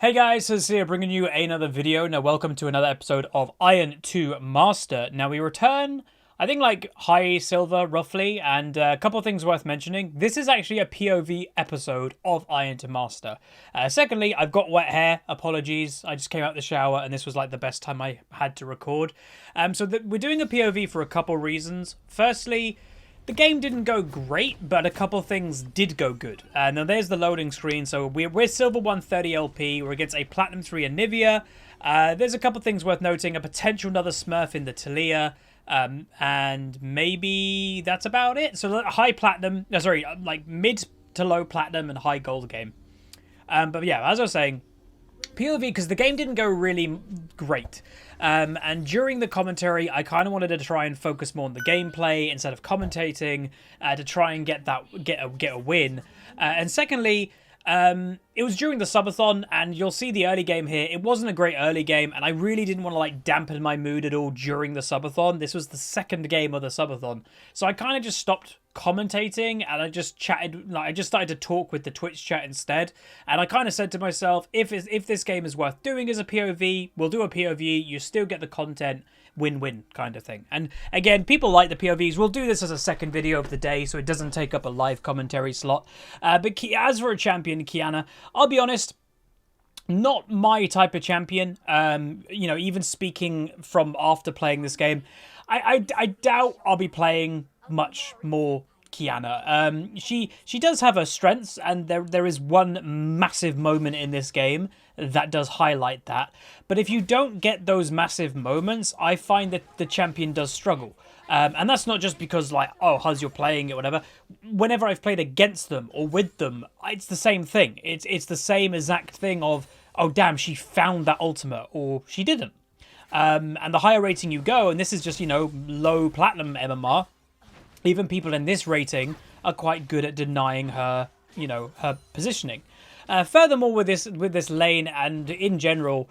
Hey guys, Huzzy here bringing you another video. Now welcome to another episode of Iron to Master. Now we return, I think like high silver roughly, and a couple of things worth mentioning. This is actually a POV episode of Iron to Master. Secondly, I've got wet hair, apologies. I just came out the shower and this was like the best time I had to record. We're doing a POV for a couple reasons. Firstly, the game didn't go great, but a couple things did go good. Now there's the loading screen. So we're silver 130 LP. We're against a platinum 3 Anivia. There's a couple things worth noting. A potential another Smurf in the Talia. And maybe that's about it. So high platinum, like mid to low platinum and high gold game. But yeah, as I was saying, POV, because the game didn't go really great. And during the commentary, I kind of wanted to try and focus more on the gameplay instead of commentating to try and get a win. And secondly, it was during the subathon, and you'll see the early game here. It wasn't a great early game, and I really didn't want to like dampen my mood at all during the subathon. This was the second game of the subathon, so I kind of just stopped commentating and I just chatted. Like I just started to talk with the Twitch chat instead, and I kind of said to myself, if this game is worth doing as a POV, we'll do a POV. You still get the content. Win-win kind of thing. And again, people like the POVs. We'll do this as a second video of the day, so it doesn't take up a live commentary slot. But as for a champion, Qiyana, I'll be honest, not my type of champion. You know, even speaking from after playing this game, I doubt I'll be playing much more Qiyana. She does have her strengths, and there is one massive moment in this game that does highlight that. But if you don't get those massive moments, I find that the champion does struggle. And that's not just because like, oh, Huz, you're playing it, whatever. Whenever I've played against them or with them, it's the same thing. It's the same exact thing of, oh damn, she found that ultimate, or she didn't. And the higher rating you go, and this is just, you know, low platinum MMR, even people in this rating are quite good at denying her, you know, her positioning. Furthermore, with this lane and in general,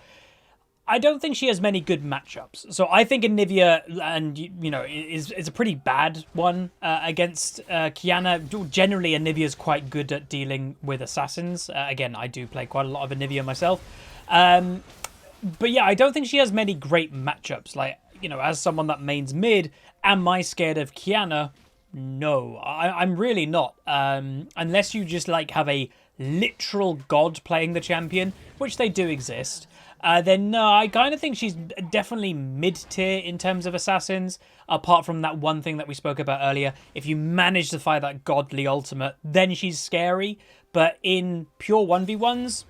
I don't think she has many good matchups. So I think Anivia, and you know, is a pretty bad one against Qiyana. Generally, Anivia's quite good at dealing with assassins. Again, I do play quite a lot of Anivia myself. But yeah, I don't think she has many great matchups. Like, you know, as someone that mains mid, am I scared of Qiyana? No, I'm really not. Unless you just like have a literal god playing the champion, which they do exist, then no, I kind of think she's definitely mid-tier in terms of assassins, apart from that one thing that we spoke about earlier. If you manage to fire that godly ultimate, then she's scary. But in pure 1v1s,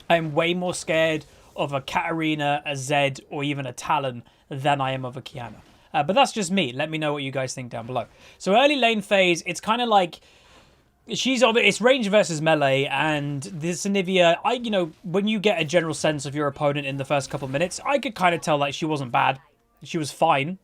I'm way more scared of a Katarina, a Zed, or even a Talon than I am of a Qiyana. But that's just me. Let me know what you guys think down below. So early lane phase, it's kind of like it's range versus melee, and this Anivia, you know, when you get a general sense of your opponent in the first couple of minutes, I could kind of tell like she wasn't bad. She was fine.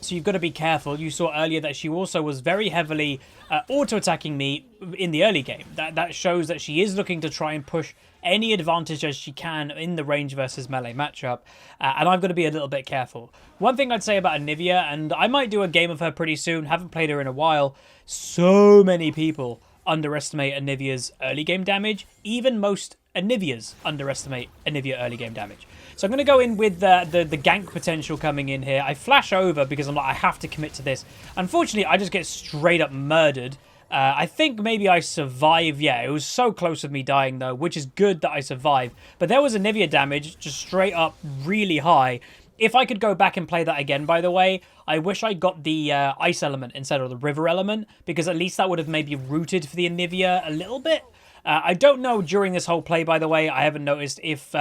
So you've got to be careful. You saw earlier that she also was very heavily auto-attacking me in the early game. That shows that she is looking to try and push any advantage as she can in the range versus melee matchup. And I've got to be a little bit careful. One thing I'd say about Anivia, and I might do a game of her pretty soon, haven't played her in a while, so many people underestimate Anivia's early game damage. Even most Anivias underestimate Anivia early game damage. So I'm going to go in with the gank potential coming in here. I flash over because I'm like, I have to commit to this. Unfortunately, I just get straight up murdered. I think maybe I survive. Yeah, it was so close with me dying though, which is good that I survived. But there was Anivia damage just straight up really high. If I could go back and play that again, by the way, I wish I got the ice element instead of the river element, because at least that would have maybe rooted for the Anivia a little bit. I don't know during this whole play, by the way. I haven't noticed if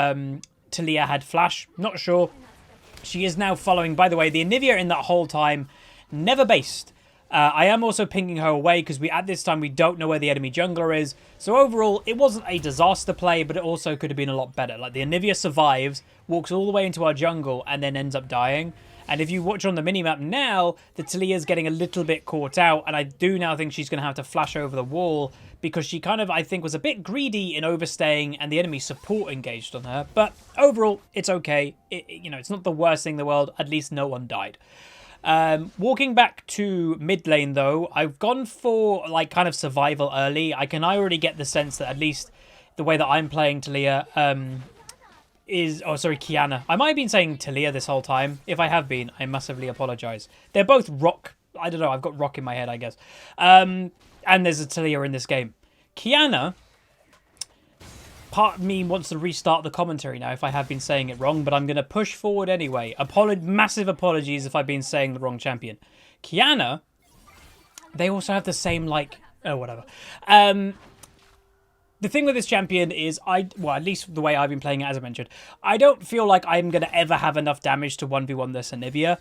Talia had flash. Not sure. She is now following, by the way, the Anivia in that whole time never based. I am also pinging her away because at this time we don't know where the enemy jungler is. So overall, it wasn't a disaster play, but it also could have been a lot better. Like the Anivia survives, walks all the way into our jungle, and then ends up dying. And if you watch on the minimap now, the Talia's getting a little bit caught out, and I do now think she's going to have to flash over the wall because she kind of, I think, was a bit greedy in overstaying, and the enemy support engaged on her. But overall, it's okay. You know, it's not the worst thing in the world. At least no one died. Walking back to mid lane though, I've gone for like kind of survival early. I can already get the sense that at least the way that I'm playing Talia, is... Oh, sorry, Qiyana. I might have been saying Talia this whole time. If I have been, I massively apologise. They're both rock... I don't know, I've got rock in my head, I guess. And there's a Talia in this game. Qiyana... Part of me wants to restart the commentary now if I have been saying it wrong, but I'm going to push forward anyway. Massive apologies if I've been saying the wrong champion. Qiyana, they also have the same, like... Oh, whatever. The thing with this champion is, well, at least the way I've been playing it, as I mentioned, I don't feel like I'm going to ever have enough damage to 1v1 this Anivia.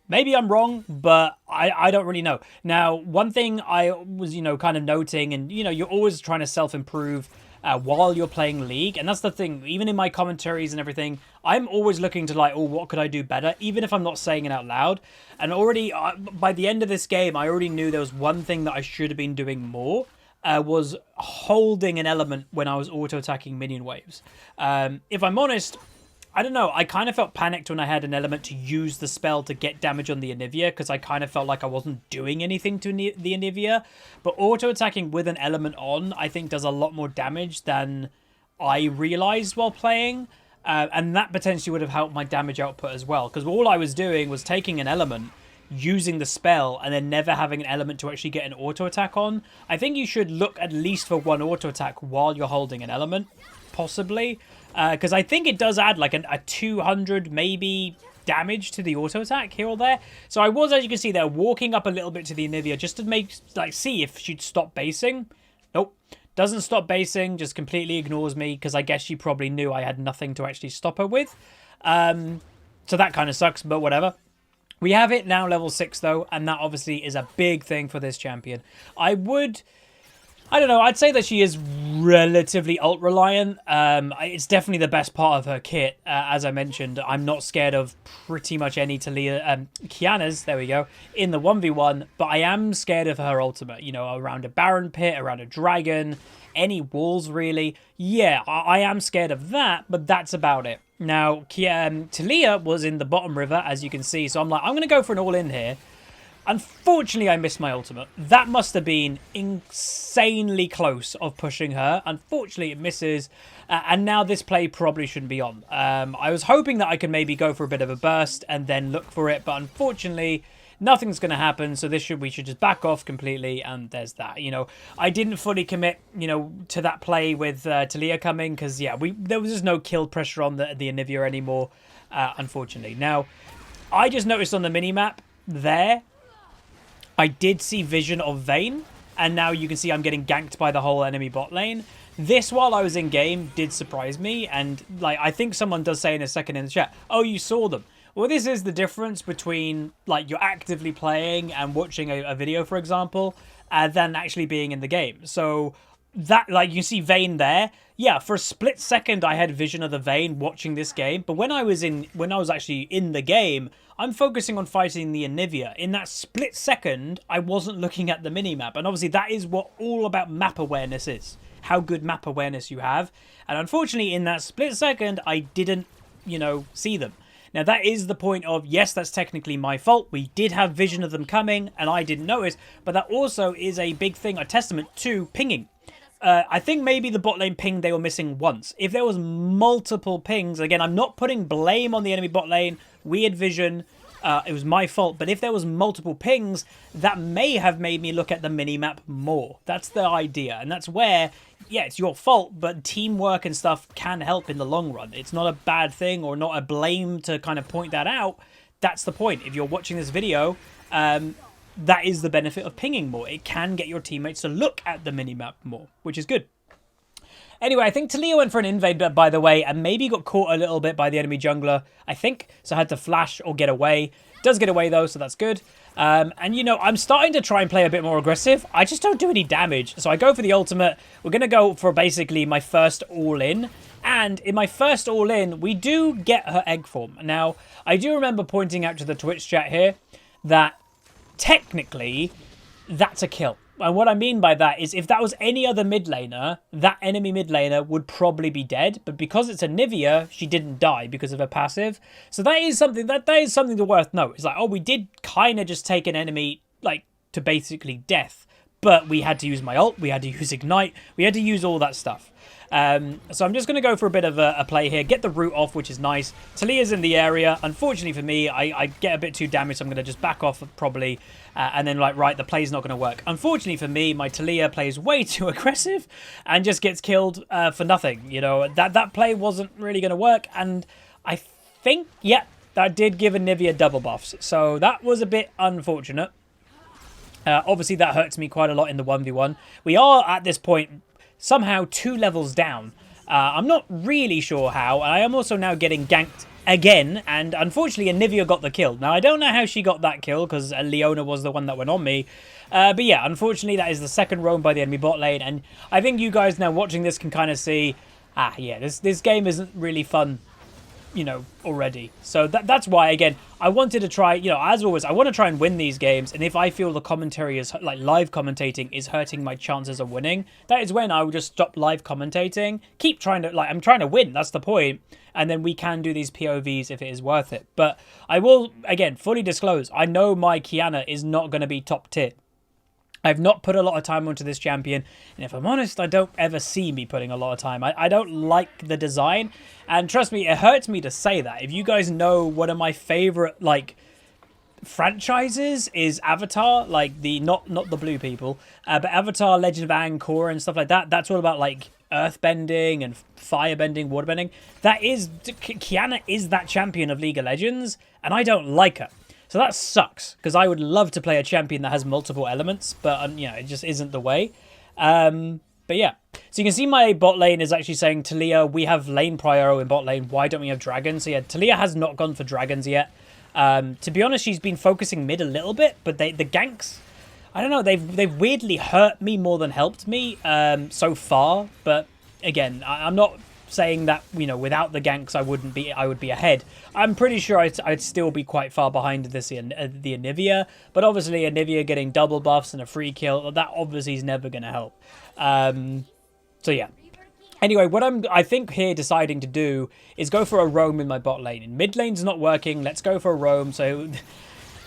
Maybe I'm wrong, but I don't really know. Now, one thing I was, kind of noting, and, you're always trying to self-improve while you're playing League. And that's the thing, even in my commentaries and everything, I'm always looking to like, oh, what could I do better? Even if I'm not saying it out loud. And already, by the end of this game, I already knew there was one thing that I should have been doing more. Was holding an element when I was auto-attacking minion waves. If I'm honest, I don't know, I kind of felt panicked when I had an element to use the spell to get damage on the Anivia, because I kind of felt like I wasn't doing anything to the Anivia. But auto-attacking with an element on, I think, does a lot more damage than I realised while playing. And that potentially would have helped my damage output as well, because all I was doing was taking an element, using the spell, and then never having an element to actually get an auto attack on. I think you should look at least for one auto attack while you're holding an element, possibly, because I think it does add like a 200 maybe damage to the auto attack here or there. So I was, as you can see there, walking up a little bit to the Anivia just to see if she'd stop basing. Nope, doesn't stop basing, just completely ignores me, because I guess she probably knew I had nothing to actually stop her with. So that kind of sucks, but whatever. We have it now level 6 though, and that obviously is a big thing for this champion. I don't know, I'd say that she is relatively ult-reliant. It's definitely the best part of her kit. As I mentioned, I'm not scared of pretty much any Talia, Qiyana's, there we go, in the 1v1, but I am scared of her ultimate, around a Baron Pit, around a Dragon, any walls really. Yeah, I am scared of that, but that's about it. Now, Talia was in the bottom river, as you can see, so I'm like, I'm going to go for an all-in here. Unfortunately, I missed my ultimate. That must have been insanely close of pushing her. Unfortunately, it misses, and now this play probably shouldn't be on. I was hoping that I could maybe go for a bit of a burst and then look for it, but unfortunately, nothing's going to happen, so we should just back off completely, and there's that. I didn't fully commit, to that play with Talia coming, because, yeah, there was just no kill pressure on the Anivia anymore, unfortunately. Now, I just noticed on the minimap there, I did see vision of Vayne, and now you can see I'm getting ganked by the whole enemy bot lane. This, while I was in game, did surprise me, and like I think someone does say in a second in the chat, oh, you saw them. Well, this is the difference between like you're actively playing and watching a video, for example, than actually being in the game. So that, like, you see Vayne there. Yeah, for a split second I had vision of the Vayne watching this game, but when I was actually in the game, I'm focusing on fighting the Anivia. In that split second, I wasn't looking at the minimap, and obviously that is what all about map awareness is. How good map awareness you have. And unfortunately, in that split second, I didn't, see them. Now, that is the point of, yes, that's technically my fault. We did have vision of them coming, and I didn't notice. But that also is a big thing, a testament to pinging. I think maybe the bot lane ping they were missing once. If there was multiple pings, again, I'm not putting blame on the enemy bot lane. We had vision. It was my fault. But if there was multiple pings, that may have made me look at the minimap more. That's the idea. And that's where, yeah, it's your fault, but teamwork and stuff can help in the long run. It's not a bad thing or not a blame to kind of point that out. That's the point. If you're watching this video, that is the benefit of pinging more. It can get your teammates to look at the minimap more, which is good. Anyway, I think Talia went for an invade, by the way, and maybe got caught a little bit by the enemy jungler, I think. So I had to flash or get away. Does get away, though, so that's good. And, I'm starting to try and play a bit more aggressive. I just don't do any damage. So I go for the ultimate. We're going to go for basically my first all-in. And in my first all-in, we do get her egg form. Now, I do remember pointing out to the Twitch chat here that technically that's a kill. And what I mean by that is if that was any other mid laner, that enemy mid laner would probably be dead. But because it's Anivia, she didn't die because of her passive. So that is something to worth note. It's like, oh, we did kind of just take an enemy like to basically death. But we had to use my ult, we had to use Ignite, we had to use all that stuff. So I'm just going to go for a bit of a play here. Get the root off, which is nice. Talia's in the area. Unfortunately for me, I get a bit too damaged, so I'm going to just back off probably. And then, like, right, the play's not going to work. Unfortunately for me, my Talia plays way too aggressive and just gets killed for nothing. You know, that play wasn't really going to work. And I think, yeah, that did give Anivia double buffs. So that was a bit unfortunate. Obviously, that hurts me quite a lot in the 1v1. We are, at this point, somehow 2 levels down. I'm not really sure how. I am also now getting ganked again, and unfortunately Anivia got the kill. Now, I don't know how she got that kill, because Leona was the one that went on me. But yeah, unfortunately, that is the second roam by the enemy bot lane, and I think you guys now watching this can kind of see, yeah, this game isn't really fun, you know, already. So that's why, again, I wanted to try, you know, as always, I want to try and win these games, and if I feel the commentary is, like, live commentating is hurting my chances of winning, that is when I will just stop live commentating, keep trying to, like, I'm trying to win, that's the point, and then we can do these POVs if it is worth it. But I will, again, fully disclose, I know my Qiyana is not going to be top tier. I've not put a lot of time onto this champion, and if I'm honest, I don't ever see me putting a lot of time. I don't like the design, and trust me, it hurts me to say that. If you guys know one of my favorite, like, franchises is Avatar, like, the, not the blue people, but Avatar, Legend of Aang, Korra, and stuff like that, that's all about, like, earthbending and firebending, waterbending. That is, Qiyana is that champion of League of Legends, and I don't like her. So that sucks, because I would love to play a champion that has multiple elements, but, you know, it just isn't the way. But yeah, so you can see my bot lane is actually saying, Talia, we have lane prior in bot lane, why don't we have dragons? So yeah, Talia has not gone for dragons yet. To be honest, she's been focusing mid a little bit, but the ganks, I don't know, they've weirdly hurt me more than helped me so far. But again, I'm not saying that, you know, without the ganks I would be ahead. I'm pretty sure I'd still be quite far behind the Anivia, but obviously Anivia getting double buffs and a free kill, that obviously is never going to help. So yeah. Anyway, what I think here deciding to do is go for a roam in my bot lane. In mid lane's not working, let's go for a roam. So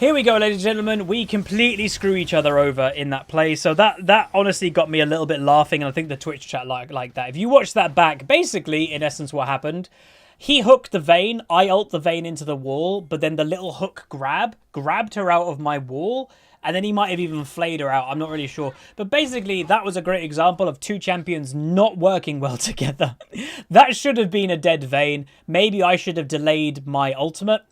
here we go, ladies and gentlemen. We completely screw each other over in that play. So that honestly got me a little bit laughing, and I think the Twitch chat like that. If you watch that back, basically, in essence, what happened, he hooked the Vayne, I ult the Vayne into the wall, but then the little hook grabbed her out of my wall, and then he might have even flayed her out. I'm not really sure. But basically, that was a great example of two champions not working well together. That should have been a dead Vayne. Maybe I should have delayed my ultimate.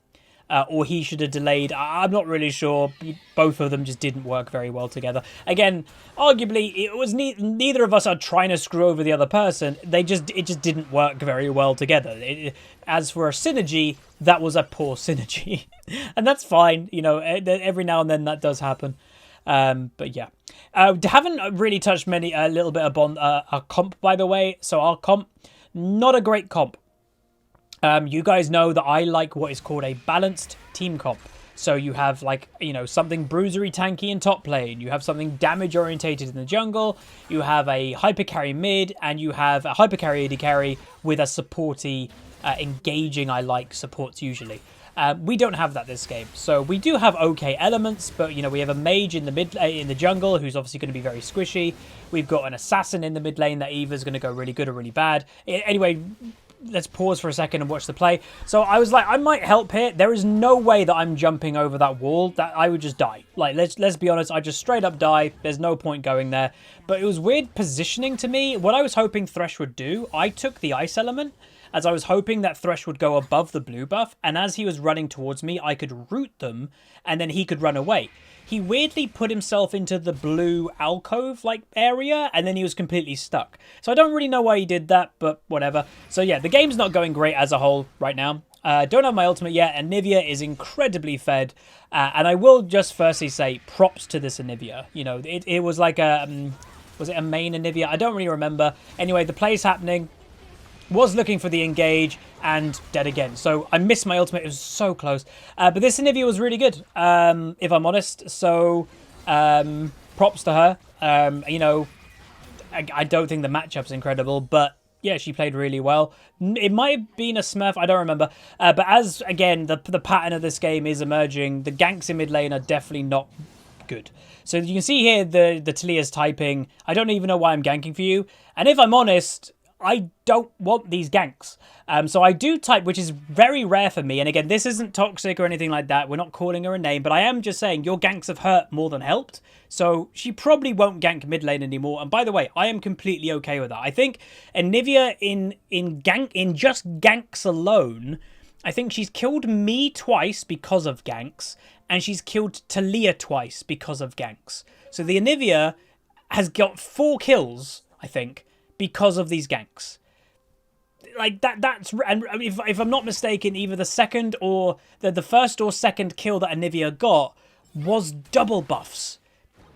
Or he should have delayed. I'm not really sure. Both of them just didn't work very well together. Again, arguably, it was neither of us are trying to screw over the other person. It just didn't work very well together. As for a synergy, that was a poor synergy. And that's fine. You know, every now and then that does happen. But yeah. Haven't really touched a little bit upon our comp, by the way. So our comp, not a great comp. You guys know that I like what is called a balanced team comp. So you have, like, you know, something bruisery tanky in top lane. You have something damage orientated in the jungle. You have a hyper carry mid, and you have a hyper carry AD carry with a supporty, engaging, I like supports usually. We don't have that this game. So we do have okay elements, but, you know, we have a mage in the in the jungle who's obviously going to be very squishy. We've got an assassin in the mid lane that either is going to go really good or really bad. Anyway, let's pause for a second and watch the play. So I was like, I might help here. There is no way that I'm jumping over that wall. That I would just die. Like, let's be honest, I just straight up die. There's no point going there. But it was weird positioning to me. What I was hoping Thresh would do, I took the ice element, as I was hoping that Thresh would go above the blue buff, and as he was running towards me, I could root them, and then he could run away. He weirdly put himself into the blue alcove-like area, and then he was completely stuck. So I don't really know why he did that, but whatever. So yeah, the game's not going great as a whole right now. Don't have my ultimate yet, and Anivia is incredibly fed. And I will just firstly say props to this Anivia. You know, it was like a... was it a main Anivia? I don't really remember. Anyway, the play's happening. Was looking for the engage and dead again. So I missed my ultimate. It was so close. But this Anivia was really good, if I'm honest. So props to her. You know, I don't think the matchup's incredible, but yeah, she played really well. It might have been a smurf. I don't remember. But as, again, the pattern of this game is emerging, the ganks in mid lane are definitely not good. So you can see here the Talia's typing. I don't even know why I'm ganking for you. And if I'm honest, I don't want these ganks. So I do type, which is very rare for me. And again, this isn't toxic or anything like that. We're not calling her a name, but I am just saying your ganks have hurt more than helped. So she probably won't gank mid lane anymore. And by the way, I am completely okay with that. I think Anivia in just ganks alone, I think she's killed me twice because of ganks, and she's killed Talia twice because of ganks. So the Anivia has got 4 kills, I think, because of these ganks. Like that's, and if I'm not mistaken, either the second or the first or second kill that Anivia got was double buffs.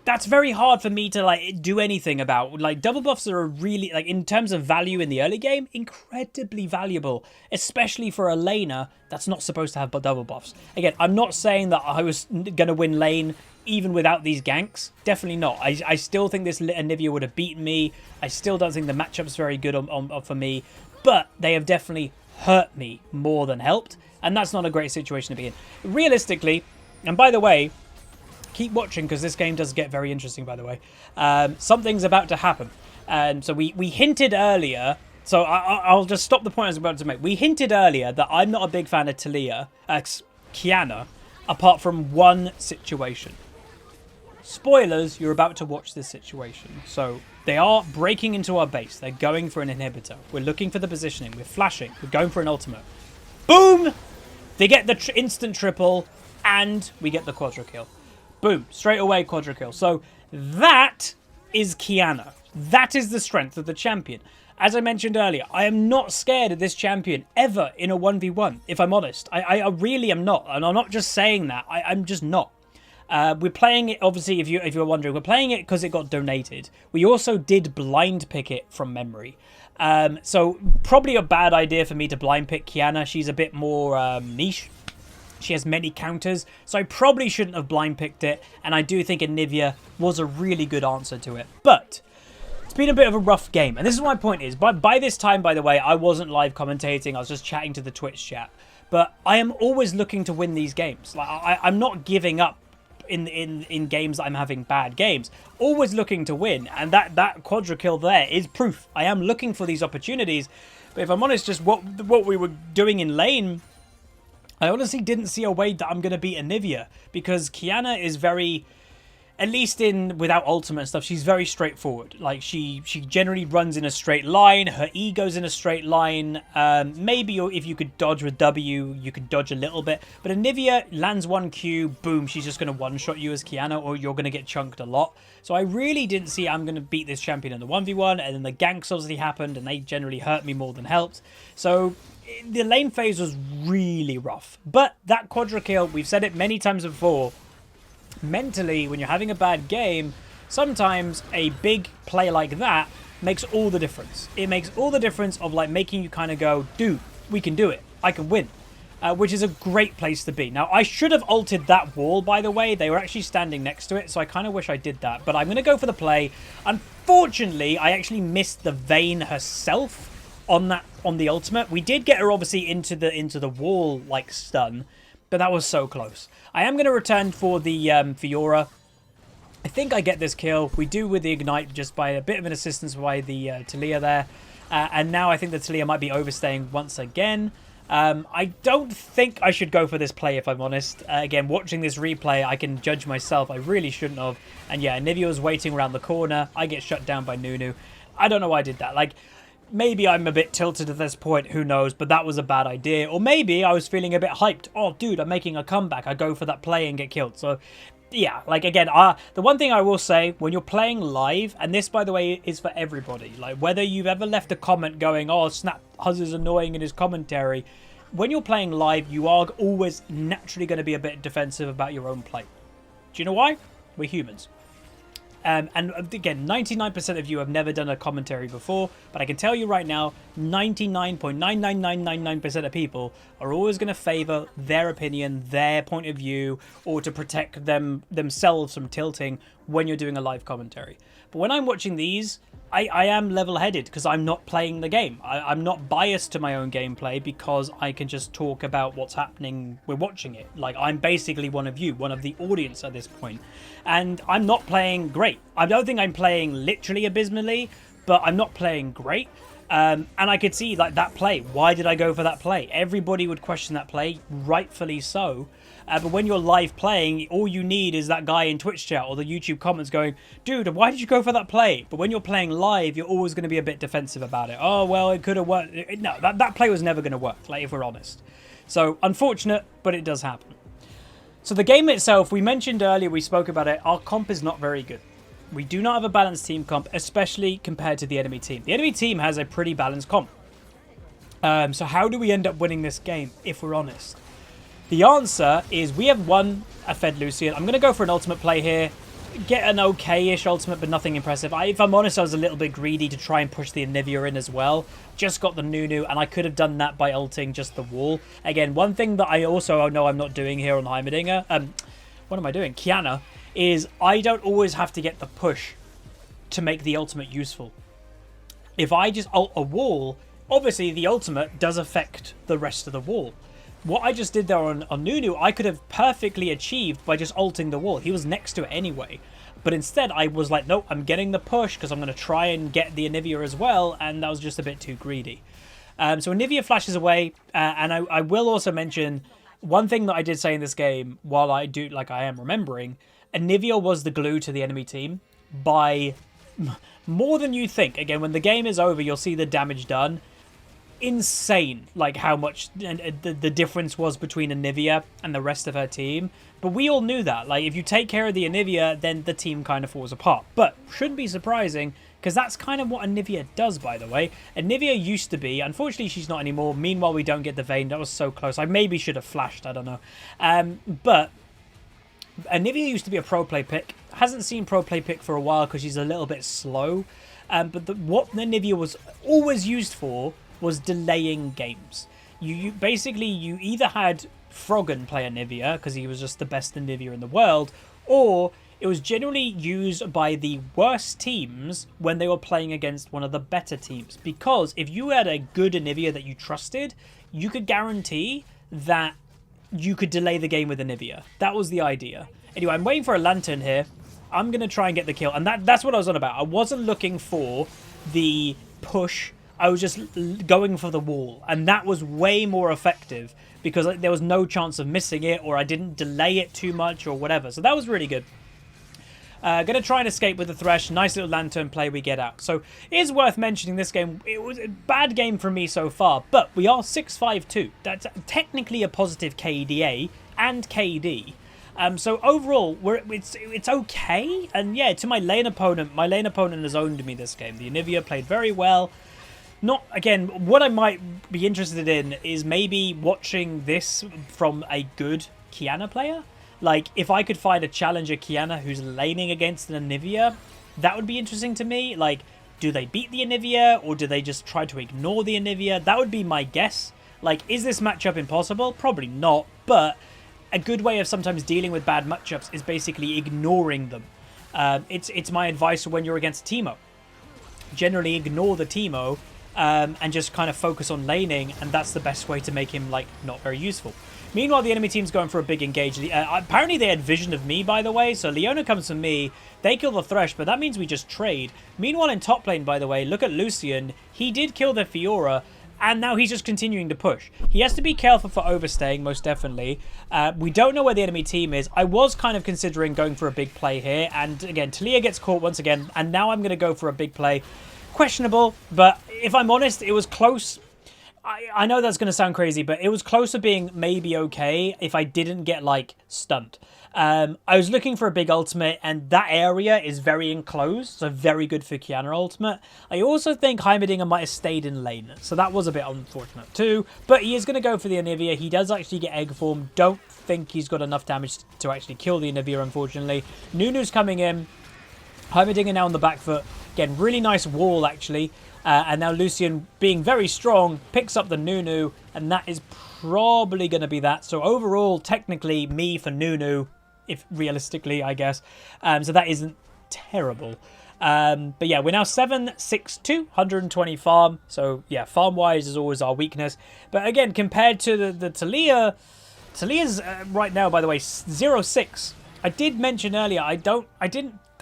That's very hard for me to like do anything about. Like double buffs are a really, like in terms of value in the early game, incredibly valuable, especially for a laner that's not supposed to have double buffs. Again, I'm not saying that I was gonna win lane even without these ganks. Definitely not. I still think this Anivia would have beaten me. I still don't think the matchup's very good for me, but they have definitely hurt me more than helped, and that's not a great situation to be in. Realistically, and by the way, keep watching because this game does get very interesting, by the way. Something's about to happen. So we hinted earlier, so I'll just stop the point I was about to make. We hinted earlier that I'm not a big fan of Qiyana, apart from one situation. Spoilers, you're about to watch this situation. So they are breaking into our base. They're going for an inhibitor. We're looking for the positioning. We're flashing. We're going for an ultimate. Boom! They get the instant triple, and we get the quadra kill. Boom, straight away quadra kill. So that is Qiyana. That is the strength of the champion. As I mentioned earlier, I am not scared of this champion ever in a 1v1, if I'm honest. I really am not. And I'm not just saying that. I'm just not. We're playing it, obviously, if you're wondering, we're playing it because it got donated. We also did blind pick it from memory. So probably a bad idea for me to blind pick Qiyana. She's a bit more niche. She has many counters, so I probably shouldn't have blind picked it, and I do think Anivia was a really good answer to it. But it's been a bit of a rough game, and this is my point is, by this time, by the way, I wasn't live commentating, I was just chatting to the Twitch chat, but I am always looking to win these games. Like I'm not giving up in games that I'm having bad games, always looking to win, and that quadra kill there is proof. I am looking for these opportunities, but if I'm honest, just what we were doing in lane, I honestly didn't see a way that I'm going to beat Anivia, because Qiyana is very, at least without ultimate and stuff, she's very straightforward. Like, she generally runs in a straight line, her E goes in a straight line. Maybe if you could dodge with W, you could dodge a little bit. But Anivia lands 1Q, boom, she's just going to one-shot you as Qiyana, or you're going to get chunked a lot. So I really didn't see I'm going to beat this champion in the 1v1, and then the ganks obviously happened, and they generally hurt me more than helped. So the lane phase was really rough. But that quadra kill, we've said it many times before, mentally, when you're having a bad game, sometimes a big play like that makes all the difference. It makes all the difference of like making you kind of go, dude, we can do it. I can win. Which is a great place to be. Now, I should have ulted that wall, by the way. They were actually standing next to it, so I kind of wish I did that. But I'm going to go for the play. Unfortunately, I actually missed the Vayne herself on the ultimate. We did get her obviously into the wall like stun, but that was so close. I am going to return for the Fiora. I think I get this kill. We do with the Ignite just by a bit of an assistance by the Talia there. And now I think the Talia might be overstaying once again. I don't think I should go for this play, if I'm honest. Again, watching this replay, I can judge myself. I really shouldn't have. And yeah, Anivia was waiting around the corner. I get shut down by Nunu. I don't know why I did that. Like, maybe I'm a bit tilted at this point, who knows, but that was a bad idea. Or maybe I was feeling a bit hyped. Oh, dude, I'm making a comeback. I go for that play and get killed. So, yeah, like, again, the one thing I will say, when you're playing live, and this, by the way, is for everybody, like, whether you've ever left a comment going, oh, snap, Huzz is annoying in his commentary, when you're playing live, you are always naturally going to be a bit defensive about your own play. Do you know why? We're humans. And again, 99% of you have never done a commentary before, but I can tell you right now, 99.99999% of people are always going to favor their opinion, their point of view, or to protect themselves from tilting when you're doing a live commentary. But when I'm watching these, I am level-headed because I'm not playing the game. I'm not biased to my own gameplay because I can just talk about what's happening. We're watching it. Like, I'm basically one of you, one of the audience at this point. And I'm not playing great. I don't think I'm playing literally abysmally, but I'm not playing great. And I could see like that play. Why did I go for that play? Everybody would question that play, rightfully so. But when you're live playing, all you need is that guy in Twitch chat or the YouTube comments going, dude, why did you go for that play? But when you're playing live, you're always going to be a bit defensive about it. Oh, well, it could have worked. No, that play was never going to work, like, if we're honest. So, unfortunate, but it does happen. So the game itself, we mentioned earlier, we spoke about it, our comp is not very good. We do not have a balanced team comp, especially compared to the enemy team. The enemy team has a pretty balanced comp. So how do we end up winning this game, if we're honest? The answer is we have won a Fed Lucian. I'm going to go for an ultimate play here. Get an okay-ish ultimate, but nothing impressive. If I'm honest, I was a little bit greedy to try and push the Anivia in as well. Just got the Nunu, and I could have done that by ulting just the wall. Again, one thing that I also know I'm not doing here on Heimerdinger, what am I doing? Qiyana, is I don't always have to get the push to make the ultimate useful. If I just ult a wall, obviously the ultimate does affect the rest of the wall. What I just did there on Nunu, I could have perfectly achieved by just ulting the wall. He was next to it anyway. But instead, I was like, nope, I'm getting the push because I'm going to try and get the Anivia as well, and that was just a bit too greedy. So Anivia flashes away, and I will also mention one thing that I did say in this game, while I do, like I am remembering, Anivia was the glue to the enemy team by more than you think. Again, when the game is over, you'll see the damage done. Insane, like how much the difference was between Anivia and the rest of her team. But we all knew that. Like, if you take care of the Anivia, then the team kind of falls apart. But shouldn't be surprising, because that's kind of what Anivia does, by the way. Anivia used to be, unfortunately she's not anymore. Meanwhile, we don't get the Vayne. That was so close. I maybe should have flashed, I don't know. But Anivia used to be a pro play pick. Hasn't seen pro play pick for a while because she's a little bit slow. But what Anivia was always used for was delaying games. You basically, you either had Froggen play Anivia because he was just the best Anivia in the world, or it was generally used by the worst teams when they were playing against one of the better teams. Because if you had a good Anivia that you trusted, you could guarantee that you could delay the game with Anivia. That was the idea. Anyway, I'm waiting for a lantern here. I'm going to try and get the kill. And that's what I was on about. I wasn't looking for the push. I was just going for the wall. And that was way more effective because there was no chance of missing it, or I didn't delay it too much or whatever. So that was really good. Going to try and escape with the Thresh. Nice little lantern play we get out. So it is worth mentioning this game. It was a bad game for me so far, but we are 6-5-2. That's technically a positive KDA and KD. So overall, it's okay. And yeah, to my lane opponent has owned me this game. The Anivia played very well. Not, again, what I might be interested in is maybe watching this from a good Qiyana player. Like, if I could find a challenger Qiyana who's laning against an Anivia, that would be interesting to me. Like, do they beat the Anivia, or do they just try to ignore the Anivia? That would be my guess. Like, is this matchup impossible? Probably not, but a good way of sometimes dealing with bad matchups is basically ignoring them. It's my advice for when you're against Teemo. Generally ignore the Teemo and just kind of focus on laning, and that's the best way to make him, like, not very useful. Meanwhile, the enemy team's going for a big engage. Apparently they had vision of me, by the way, so Leona comes from me. They kill the Thresh, but that means we just trade. Meanwhile, in top lane, by the way, look at Lucian. He did kill the Fiora, and now he's just continuing to push. He has to be careful for overstaying, most definitely. We don't know where the enemy team is. I was kind of considering going for a big play here, and again, Talia gets caught once again, and now I'm going to go for a big play. Questionable, but if I'm honest, it was close. I know that's going to sound crazy, but it was close to being maybe okay if I didn't get, like, stunned. I was looking for a big ultimate, and that area is very enclosed, so very good for Qiyana ultimate. I also think Heimerdinger might have stayed in lane, so that was a bit unfortunate too. But he is going to go for the Anivia. He does actually get egg form. Don't think he's got enough damage to actually kill the Anivia, unfortunately. Nunu's coming in. Heimerdinger now on the back foot. Again, really nice wall, actually. And now Lucian, being very strong, picks up the Nunu, and that is probably going to be that. So overall, technically, me for Nunu, if realistically, I guess. So that isn't terrible. But yeah, we're now 7-6-2, 120 farm. So yeah, farm-wise is always our weakness. But again, compared to the Talia, Talia's right now, by the way, 0-6. I did mention earlier, I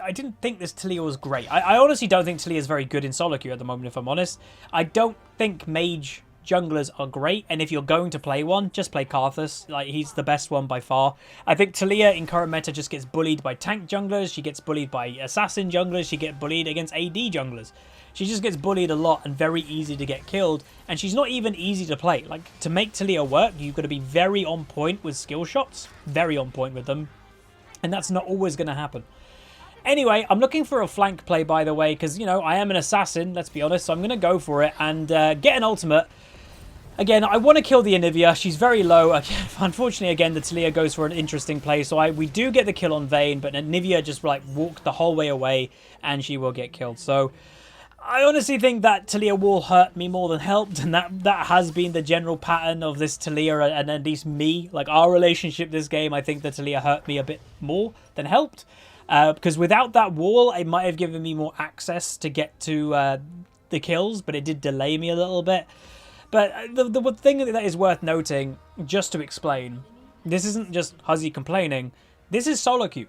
I didn't think this Talia was great. I honestly don't think Talia is very good in solo queue at the moment, if I'm honest. I don't think mage junglers are great, and if you're going to play one, just play Karthus. Like, he's the best one by far. I think Talia in current meta just gets bullied by tank junglers. She gets bullied by assassin junglers. She gets bullied against AD junglers. She just gets bullied a lot and very easy to get killed. And she's not even easy to play. Like, to make Talia work, you've got to be very on point with skill shots. Very on point with them. And that's not always going to happen. Anyway, I'm looking for a flank play, by the way, because, you know, I am an assassin, let's be honest. So I'm going to go for it and get an ultimate. Again, I want to kill the Anivia. She's very low. Unfortunately, again, the Talia goes for an interesting play. So we do get the kill on Vayne, but Anivia just, like, walked the whole way away, and she will get killed. So I honestly think that Talia will hurt me more than helped, and that has been the general pattern of this Talia, and at least me. Like, our relationship this game, I think that Talia hurt me a bit more than helped. Because without that wall, it might have given me more access to get to the kills, but it did delay me a little bit. But the thing that is worth noting, just to explain, this isn't just Huzzy complaining. This is solo queue.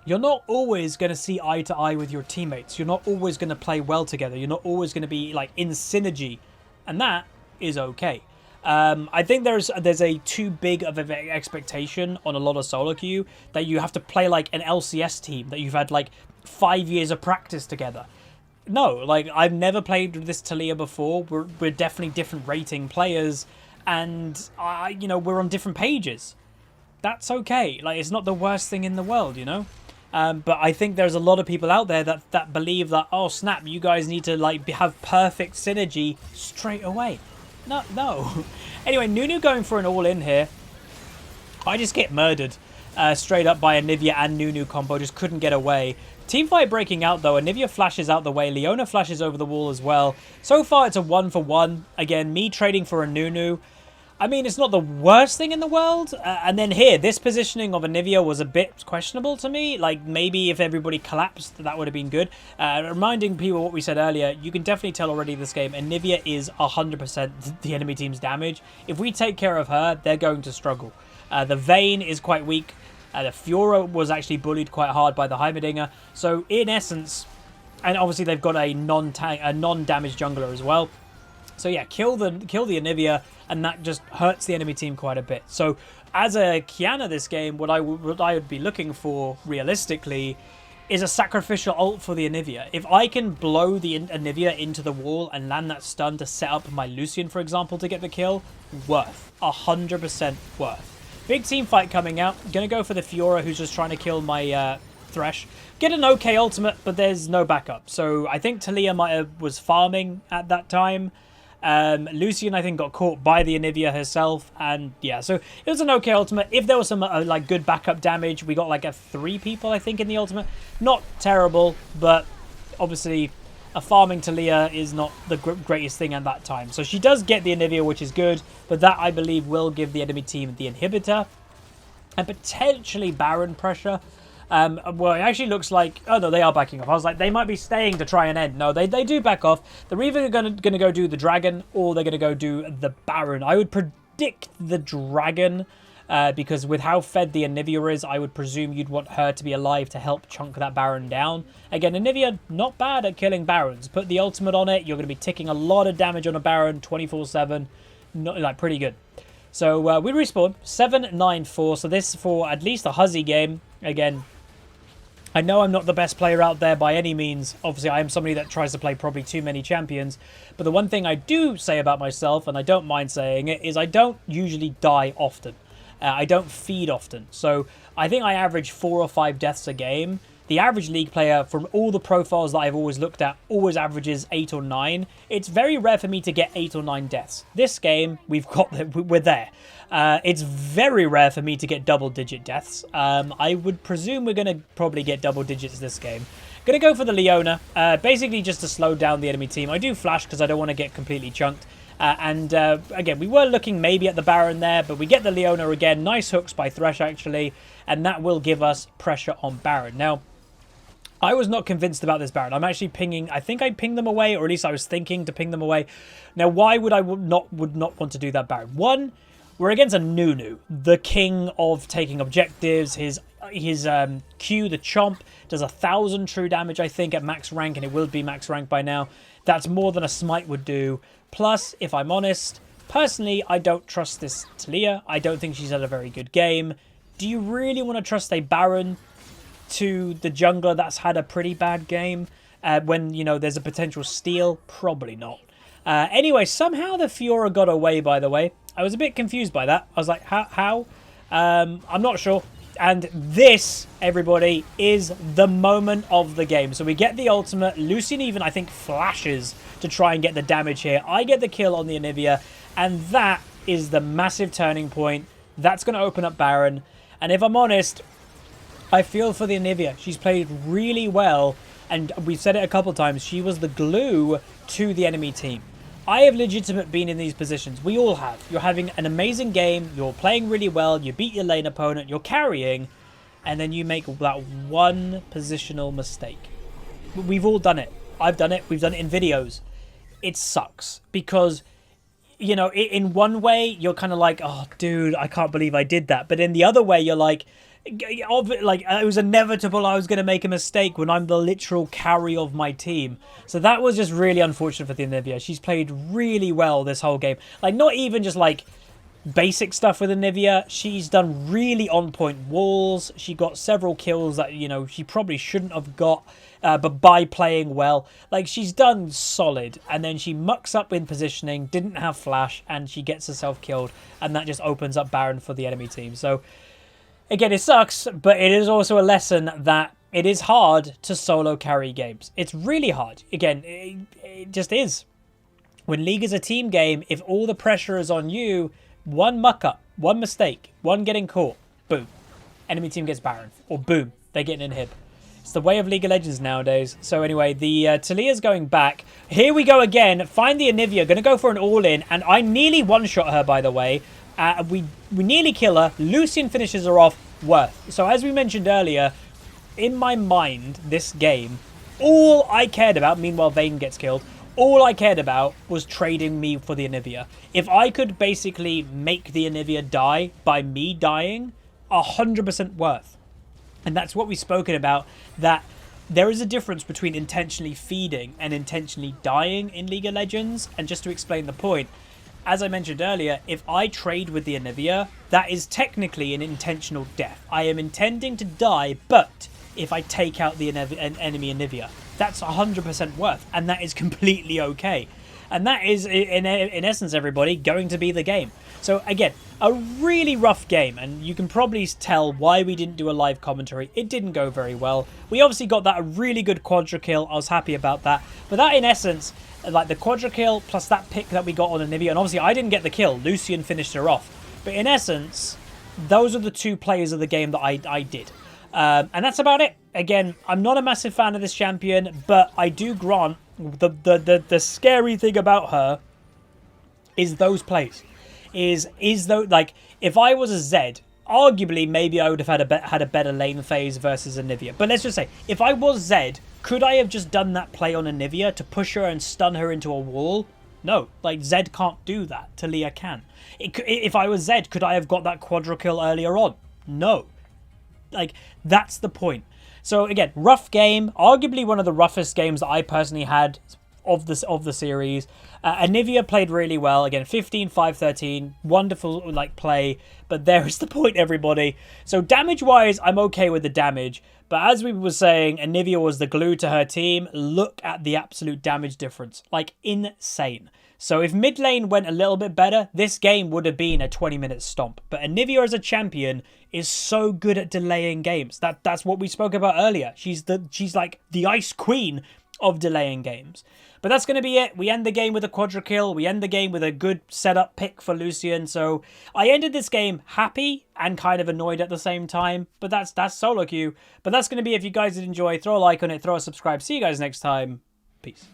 You're not always going to see eye to eye with your teammates. You're not always going to play well together. You're not always going to be like in synergy. And that is okay. I think there's a too big of an expectation on a lot of solo queue that you have to play like an LCS team that you've had like 5 years of practice together. No, like, I've never played with this Talia before. We're definitely different rating players, and you know, we're on different pages. That's okay. Like, it's not the worst thing in the world, you know. But I think there's a lot of people out there that believe that, oh snap, you guys need to like have perfect synergy straight away. No. Anyway, Nunu going for an all-in here. I just get murdered straight up by Anivia and Nunu combo. Just couldn't get away. Teamfight breaking out though. Anivia flashes out the way. Leona flashes over the wall as well. So far it's a 1-for-1. Again, me trading for a Nunu. I mean, it's not the worst thing in the world. And then here, this positioning of Anivia was a bit questionable to me. Like, maybe if everybody collapsed, that would have been good. Reminding people what we said earlier, you can definitely tell already this game, Anivia is 100% the enemy team's damage. If we take care of her, they're going to struggle. The Vayne is quite weak. The Fiora was actually bullied quite hard by the Heimerdinger. So, in essence, and obviously they've got a non-damage jungler as well. So yeah, kill the Anivia, and that just hurts the enemy team quite a bit. So as a Qiyana this game, what I would be looking for realistically is a sacrificial ult for the Anivia. If I can blow the Anivia into the wall and land that stun to set up my Lucian, for example, to get the kill, worth. 100% worth. Big team fight coming out. Gonna go for the Fiora, who's just trying to kill my Thresh. Get an okay ultimate, but there's no backup. So I think Talia was farming at that time. Lucian, I think, got caught by the Anivia herself, and yeah, so it was an okay ultimate. If there was some like good backup damage, we got like 3 people, I think, in the ultimate. Not terrible, but obviously a farming Talia is not the greatest thing at that time. So she does get the Anivia, which is good, but that, I believe, will give the enemy team the inhibitor and potentially Baron pressure. Well, it actually looks like... Oh, no, they are backing off. I was like, they might be staying to try and end. No, they do back off. They're either going to go do the Dragon, or they're going to go do the Baron. I would predict the Dragon, because with how fed the Anivia is, I would presume you'd want her to be alive to help chunk that Baron down. Again, Anivia, not bad at killing Barons. Put the ultimate on it, you're going to be ticking a lot of damage on a Baron 24/7. Like, pretty good. So, we respawn. 7-9-4. So this for at least a Huzzy game. Again, I know I'm not the best player out there by any means. Obviously, I am somebody that tries to play probably too many champions. But the one thing I do say about myself, and I don't mind saying it, is I don't usually die often. I don't feed often. So I think I average 4 or 5 deaths a game. The average League player, from all the profiles that I've always looked at, always averages 8 or 9. It's very rare for me to get 8 or 9 deaths. This game, we're there. It's very rare for me to get double-digit deaths. I would presume we're going to probably get double digits this game. Going to go for the Leona, basically just to slow down the enemy team. I do flash because I don't want to get completely chunked. Again, we were looking maybe at the Baron there, but we get the Leona again. Nice hooks by Thresh, actually, and that will give us pressure on Baron. Now, I was not convinced about this Baron. I'm actually pinging... I think I pinged them away, or at least I was thinking to ping them away. Now, why would I not want to do that Baron? One, we're against a Nunu, the king of taking objectives. His Q, the Chomp, does 1,000 true damage, I think, at max rank, and it will be max rank by now. That's more than a smite would do. Plus, if I'm honest, personally, I don't trust this Talia. I don't think she's had a very good game. Do you really want to trust a Baron to the jungler that's had a pretty bad game when, you know, there's a potential steal? Probably not. Anyway, somehow the Fiora got away, by the way. I was a bit confused by that. I was like, how? I'm not sure. And this, everybody, is the moment of the game. So we get the ultimate. Lucian even, I think, flashes to try and get the damage here. I get the kill on the Anivia, and that is the massive turning point. That's going to open up Baron. And if I'm honest, I feel for the Anivia. She's played really well, and we've said it a couple times. She was the glue to the enemy team. I have legitimately been in these positions. We all have. You're having an amazing game. You're playing really well. You beat your lane opponent. You're carrying. And then you make that one positional mistake. We've all done it. I've done it. We've done it in videos. It sucks. Because, you know, in one way, you're kind of like, oh, dude, I can't believe I did that. But in the other way, you're like it was inevitable I was going to make a mistake when I'm the literal carry of my team. So that was just really unfortunate for the Anivia. She's played really well this whole game. Like, not even just like basic stuff with Anivia. She's done really on point walls. She got several kills that, you know, she probably shouldn't have got, but by playing well. Like, she's done solid, and then she mucks up in positioning, didn't have flash, and she gets herself killed, and that just opens up Baron for the enemy team. So again, it sucks, but it is also a lesson that it is hard to solo carry games. It's really hard. Again, it just is. When League is a team game, if all the pressure is on you, one muck-up, one mistake, one getting caught, boom, enemy team gets Baron. Or boom, they get an inhib. It's the way of League of Legends nowadays. So anyway, the Talia's going back. Here we go again. Find the Anivia. Going to go for an all-in. And I nearly one-shot her, by the way. We nearly kill her. Lucian finishes her off. Worth. So as we mentioned earlier, in my mind, this game, all I cared about, meanwhile Vayne gets killed, all I cared about was trading me for the Anivia. If I could basically make the Anivia die by me dying, 100% worth. And that's what we've spoken about, that there is a difference between intentionally feeding and intentionally dying in League of Legends. And just to explain the point, as I mentioned earlier, if I trade with the Anivia, that is technically an intentional death. I am intending to die, but if I take out the enemy Anivia, that's 100% worth, and that is completely okay. And that is, in essence, everybody, going to be the game. So again, a really rough game, and you can probably tell why we didn't do a live commentary. It didn't go very well. We obviously got that a really good quadra kill. I was happy about that. But that, in essence, like the quadra kill plus that pick that we got on Anivia, and obviously I didn't get the kill. Lucian finished her off. But in essence, those are the two players of the game that I did. And that's about it. Again, I'm not a massive fan of this champion, but I do grant the scary thing about her is those plays. Is though, like, if I was a Zed, arguably maybe I would have had a better lane phase versus Anivia. But let's just say, if I was Zed, could I have just done that play on Anivia to push her and stun her into a wall? No, like, Zed can't do that. Talia can. If I was Zed, could I have got that quadra kill earlier on? No. Like, that's the point. So again, rough game, arguably one of the roughest games that I personally had of the series. Anivia played really well. Again, 15, 5, 13, wonderful like play. But there is the point, everybody. So damage-wise, I'm okay with the damage. But as we were saying, Anivia was the glue to her team. Look at the absolute damage difference. Like, insane. So if mid lane went a little bit better, this game would have been a 20-minute stomp. But Anivia as a champion is so good at delaying games. That's what we spoke about earlier. She's like the ice queen of delaying games. But that's going to be it. We end the game with a quadra kill. We end the game with a good setup pick for Lucian. So I ended this game happy and kind of annoyed at the same time. But that's solo queue. But that's going to be it. If you guys did enjoy, throw a like on it, throw a subscribe. See you guys next time. Peace.